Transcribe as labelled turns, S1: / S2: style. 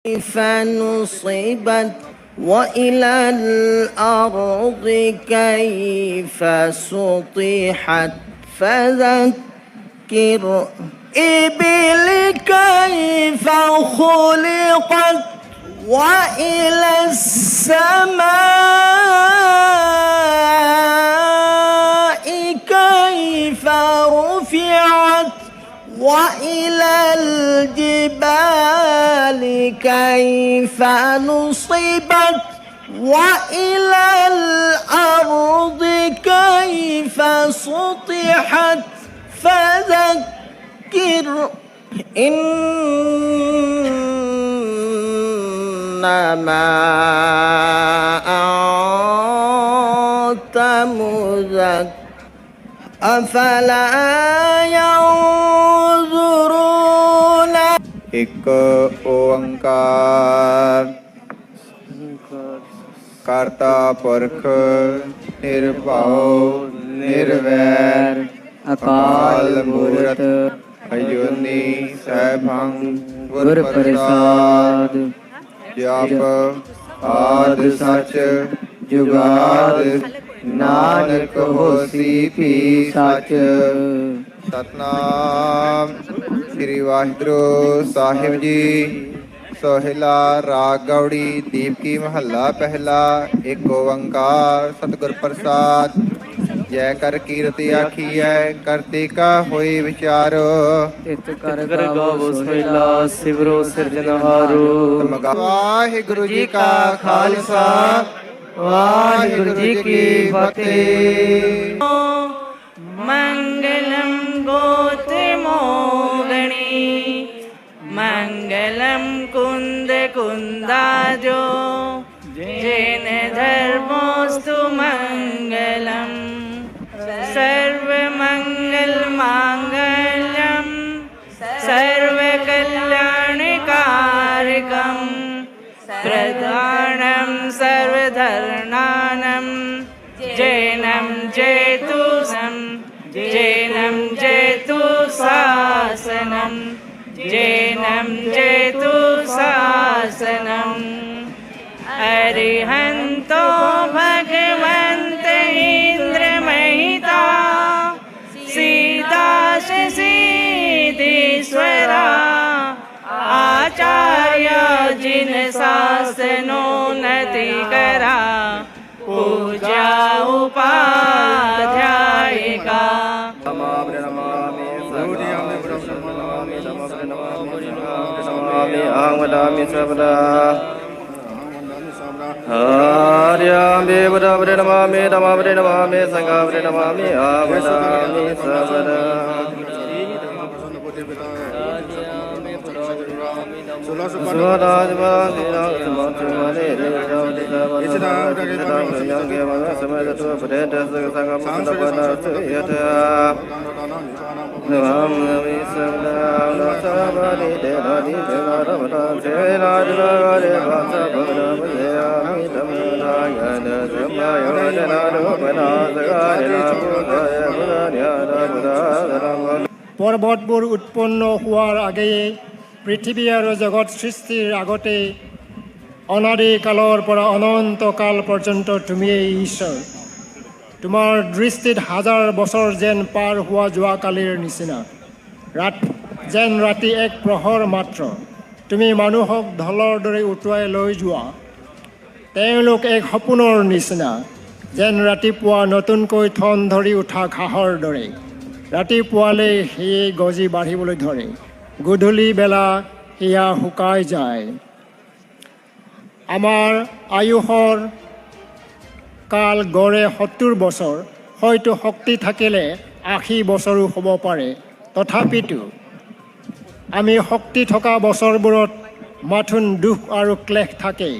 S1: كيف نصبت وإلى الأرض كيف سطحت فذكر إبل كيف خلقت وإلى السماء كيف رفعت وإلى الجبال كيف نصبت وإلى الأرض كيف سطحت فذكر إنما أنت مذكر أفلا ينظرون
S2: ਇੱਕ ਓੰਕਾਰ ਕਰਤਾ ਪੁਰਖ ਨਿਰਭਉ ਨਿਰਵੈਰ ਅਕਾਲ ਮੂਰਤ ਅਜੂਨੀ ਸੈਭੰ ਗੁਰ ਪ੍ਰਸਾਦ ਜਪ ਆਦਿ ਸਚ ਜੁਗਾਦ ਨਾਨਕ ਹੋਸੀ ਭੀ ਸਚ ਸਤਨਾਮ ਸ੍ਰੀ ਵਾਹਿਗੁਰੂ ਸਾਹਿਬ ਜੀ ਸੋਹਿਲਾ ਰਾਗ ਗੌੜੀ ਦੀਪਕੀ ਮਹੱਲਾ ਪਹਿਲਾ ਇੱਕ ਓੰਕਾਰ ਸਤਿਗੁਰ ਪ੍ਰਸਾਦ ਜੈ ਕਰ ਕੀਰਤੀ ਆਖੀਐ ਕਰਤੇ ਕਾ ਹੋਈ ਵਿਚਾਰੋ
S3: ਤਿਤ ਕਰ ਗਾਵੋ ਸੋਹਿਲਾ ਸਿਵਰੋ ਸਿਰਜਨਹਾਰੋ
S2: ਵਾਹਿਗੁਰੂ ਜੀ ਕਾ ਖਾਲਸਾ ਵਾਹਿਗੁਰੂ ਜੀ ਕੀ ਫਤਿਹ
S1: मंगलम गोत्रमोगणी मंगलम कुंद कुंदाजो जैन धर्मोस्तु मंगलम सर्वमंगल मांगल्यम सर्वकल्याणकारकम प्रधानम सर्वधर्माणम जैनम जैतुसम जैनम जैतु शासनम जैनम जैतु शासनम अरिहंतो भगवंत इंद्र महिता सीताश सिद्धीश्वरा आचार्य जिन शासनोन्नति करा पूजा उपाध्यायिका
S3: वदामि सर्वदा हर्यामि वदामि नमामि नमामि नमामि संगामि नमामि वदामि सर्वदा
S4: পৰ্বতবোৰ উৎপন্ন হোৱাৰ আগেয়ে পৃথিৱী আৰু জগত সৃষ্টিৰ আগতে অনাদি কালৰ পৰা অনন্ত কাল পৰ্যন্ত তুমিয়েই ঈশ্বৰ। তোমাৰ দৃষ্টিত হাজাৰ বছৰ যেন পাৰ হোৱা যোৱাকালিৰ নিচিনা, যেন ৰাতি এক প্ৰহৰ মাত্ৰ। তুমি মানুহক ঢলৰ দৰে উটুৱাই লৈ যোৱা, তেওঁলোক এক সপোনৰ নিচিনা, যেন ৰাতিপুৱা নতুনকৈ ঠন ধৰি উঠা ঘাঁহৰ দৰে। ৰাতিপুৱালে সেয়ে গজি বাঢ়িবলৈ ধৰে, গধূলি বেলা সেয়া শুকাই যায়। আমাৰ আয়ুসৰ কাল গড়ে 70 বছৰ, হয়তো শক্তি থাকিলে 80 বছৰো হ'ব পাৰে। তথাপিতো আমি শক্তি থকা বছৰবোৰত মাথোন দুখ আৰু ক্লেশ থাকে।